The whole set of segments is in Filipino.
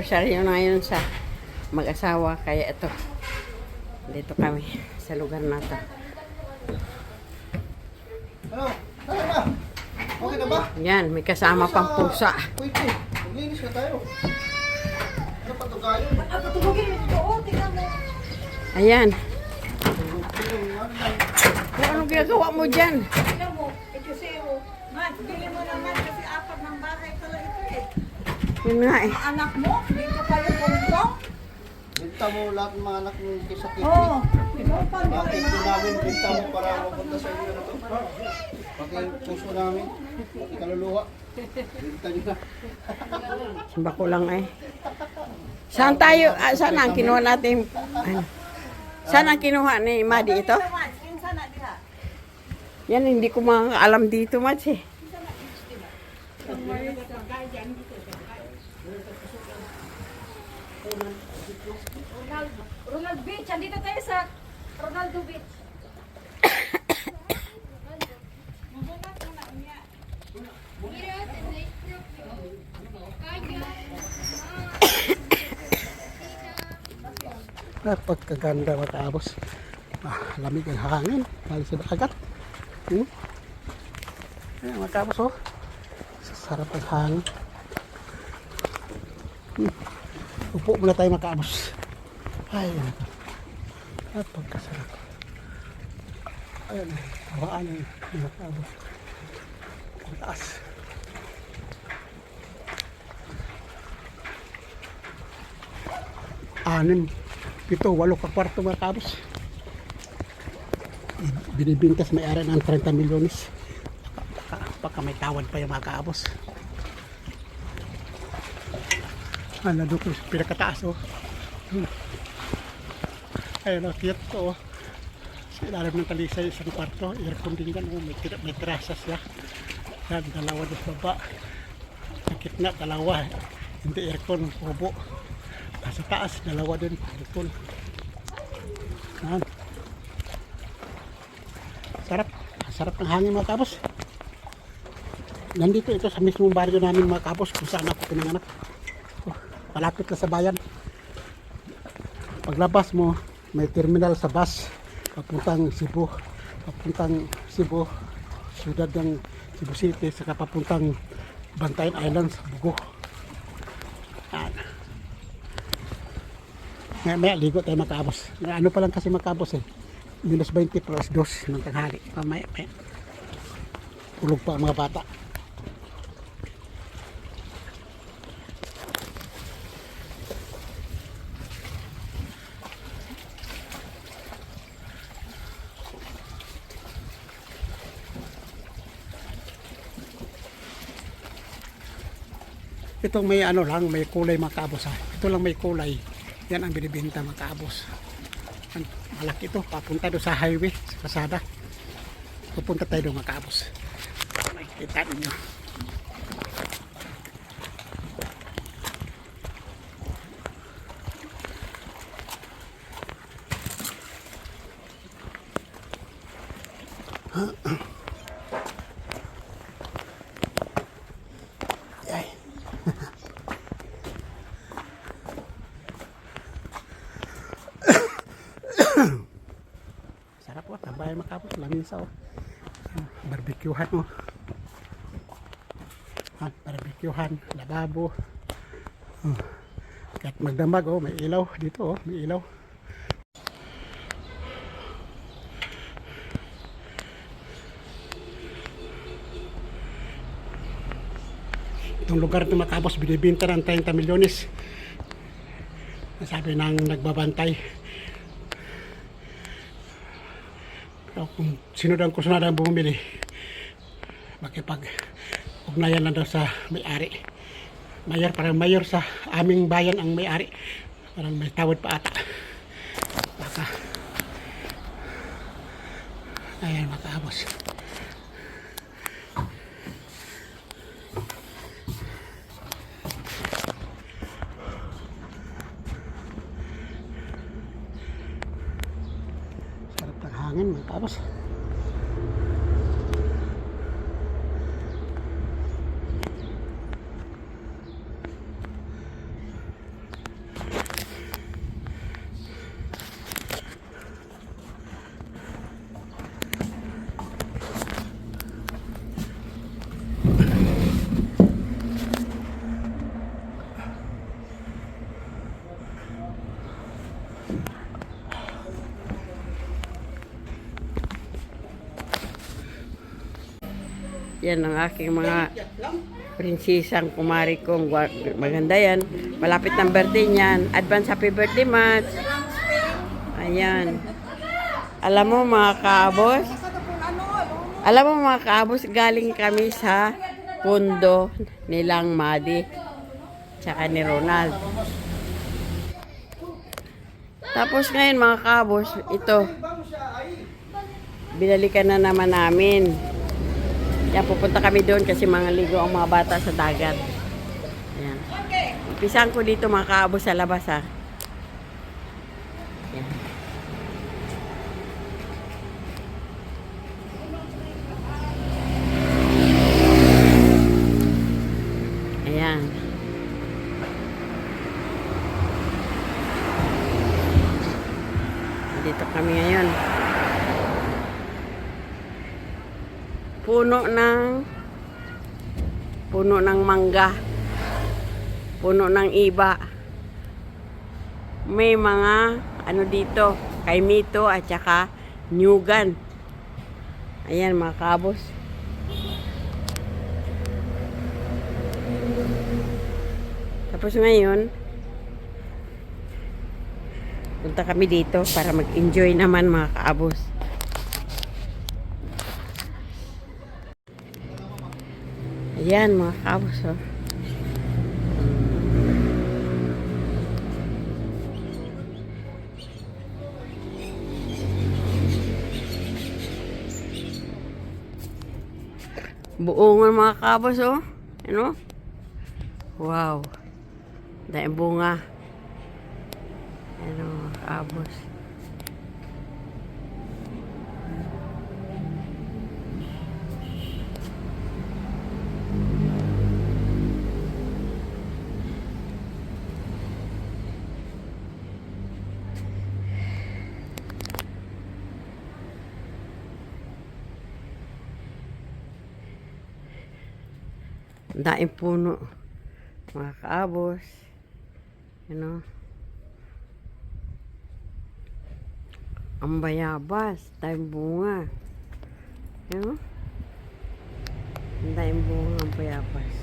anniversary na yun sa mag-asawa. Kaya ito, dito kami sa lugar na to. Ano? Ano na? Okay na ba? Yan, may kasama pang pusa. Wait, maglinis na tayo. Ano pa ito gayo? Patulogin mo ito. Oh, tingnan mo. Ayan. Anong ginagawa mo dyan? Tingnan mo. Ito zero. Mat, bili mo naman kasi apat ng bahay pala ito eh. Yun nga eh. Ang anak mo, dito kayo puntong. Binta mo lahat ng mga anak ng kisakit. Oo. Pinupan mo Bakit rin ito mga namin binta mo para mapunta sa inyo na to? Bakit puso namin? Bakit kaluluwa? Binta nyo na. Simba ko lang eh. Saan tayo? Saan ang kinuha natin? Ano? Saan ang kinuha ni Madi ito? Kinsa na diha? Yan, hindi ko makakaalam dito, Mats eh. Ronald Beach. Andito tayo sa Ronaldo Beach. Pagkaganda makaabos. Lamig ang hangin. Halos sa dagat. Ayan, makaabos oh. Sarap ang hangin. Upo muna tayo makaabos. Ay, pagkasarap. Ayan, hawaan yung makaabos. Ang taas. Anim, 7, 8 ka kwarto makaabos. Binibintas may-ari ng 30 milyones. Baka may tawad pa yung makaabos. Doon ko pinakataas oh. Ayun oh, cute to oh. Sa ilalim ng talisay, isang kwarto, aircon din yan oh. May terasa siya. Yan, dalawa doon sa baba. Sa gitna, dalawa. Hindi aircon, kubo. Sa taas, dalawa din, aircon. Yan. Sarap ng hangin mga kabos. Nandito ito sa mismong baryo namin mga kabos kung saan ako pinanganak. Malapit na sa bayan. Paglabas mo, may terminal sa bus papuntang Cebu, siyudad ng Cebu City, saka papuntang Bantayan Island sa Bugo. May ligo tayo makabos. Ano pa lang kasi makabos eh. -20 plus 2 ng tanghali. Mamaya. Tulog pa ang mga bata. Itong may ano lang, may kulay makabos ha. Ito lang may kulay. Yan ang binibenta makabos. Malaki ito, papunta doon sa highway, sa kasada. Pupunta tayo doon makabos. Makikita ninyo. Sarap po, tambayan makapos, lamisa oh. Barbecuehan oh. Barbecuehan, lababo. Kahit magdamag oh, may ilaw dito oh, may ilaw. Itong lugar na makapos binibinta ng 30 milyones. Sabi ng nagbabantay. Kung sino daw kusunadang bumili, makipag-ugnayan lang daw sa may-ari. Mayor, parang mayor sa aming bayan ang may-ari. Parang may tawad pa ata. Baka. Ayan, makaabos. Hangin tapos Yan ang aking mga prinsesang kumari kong maganda yan. Malapit ng birthday niyan. Advance happy birthday, Mats. Ayan. Alam mo mga kaabos, galing kami sa pundo nilang Madi tsaka ni Ronald. Tapos ngayon mga kaabos, ito, binalikan na naman namin. Yan, pupunta kami doon kasi mga ligo ang mga bata sa dagat. Ayan. Umpisahan ko dito mga kaabos sa labas ha. Ayan. Ayan. Dito kami ngayon. Puno ng mangga. Puno ng iba. May mga ano dito, kaimito at saka nyugan. Ayan mga kabos. Tapos ngayon, punta kami dito para mag-enjoy naman mga kaabos. Ayan mga kaabos oh. Buongan mga kaabos oh. Ano? Wow. Dahil bunga. Ano mga kaabos. Daing puno mga kaabos, ano, ang bayabas, daing bunga, ano, daing bunga ang bayabas.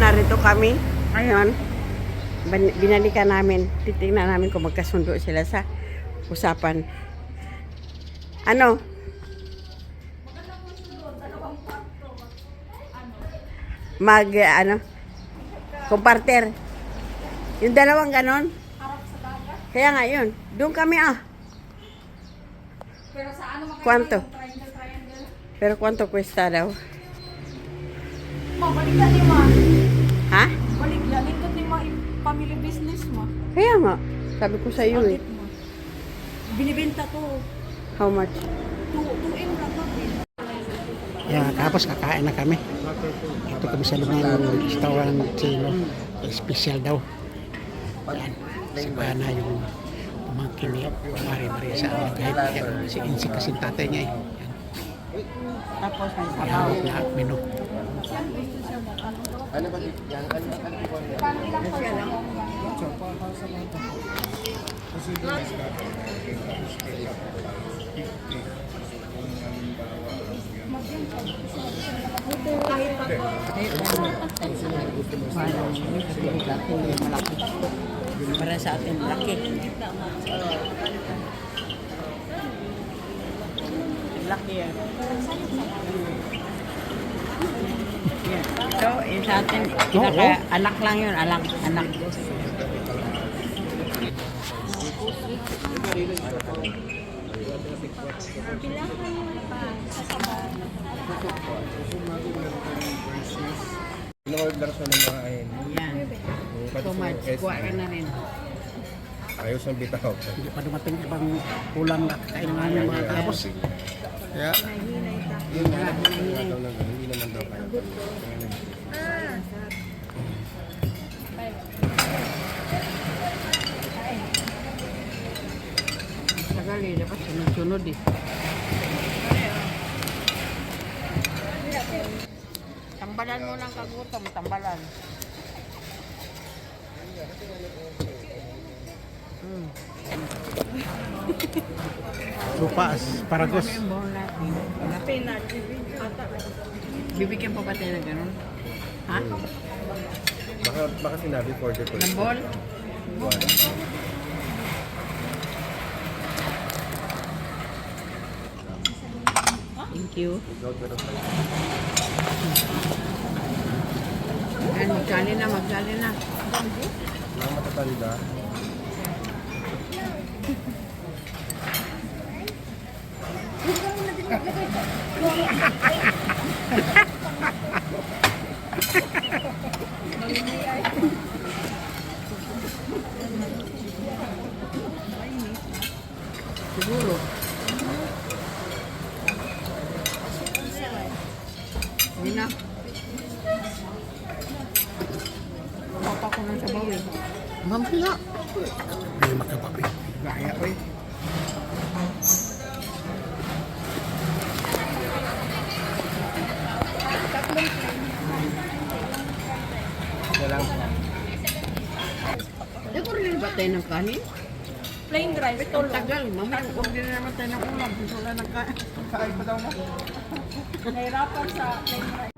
Narito kami. Ngayon, binalikan namin. Titingnan namin kung magkasundo sila sa usapan. Ano? Comparter. Yung dalawang ganon. Kaya nga yun. Doon kami Pero sa ano Kwanto? Triangle? Pero kwanto cuesta daw? Balik na ni ma. Ha? Balik na. Lingkod ni ma family business mo. Kaya nga. Sabi ko sa iyo eh. Binibenta to. How much? 2M lang to. Yan, tapos kakain na kami. Ito kami sa lumang restaurant Chino. Special daw. Yan. Si Bana yung pumangkin niya. Mari-mari sa kahit si Insi kasing tatay niya eh. Tapos may Yan, lahat menu. Ano ba yan? Para sa atin laki. Laki yan. Yan. So, yung sa atin, Oo. anak lang yun, anak. In-order siya ng mga ayun. Yan. So much. Kuha ka na rin. Ayos ang bitaw. Hindi pa dumating ibang ulam na kakainin namin mga kalabos. Kaya, Yun nga, hindi naman daw kaya. Tagal eh, dapat sunod-sunod eh. Tambalan mo ng kagutom, tambalan. lupa, paragos. Ano yung bawang natin? Bibigyan pa ba tayo ng ganun? Ha? Baka sinabi for the Ng ball? Thank you. Ayan, magsali na. Mga matatanda. Siguro. Hindi na. Papa ko ng sabaw eh. Mamaya. Hindi makapapi. Gaya ko eh. Isa lang. Nag-order ba tayo ng kanin? Plain rice. Ang tagal. Mamaya order na naman tayo ng ulam. Wala nang kain. Nahirapan sa plain rice.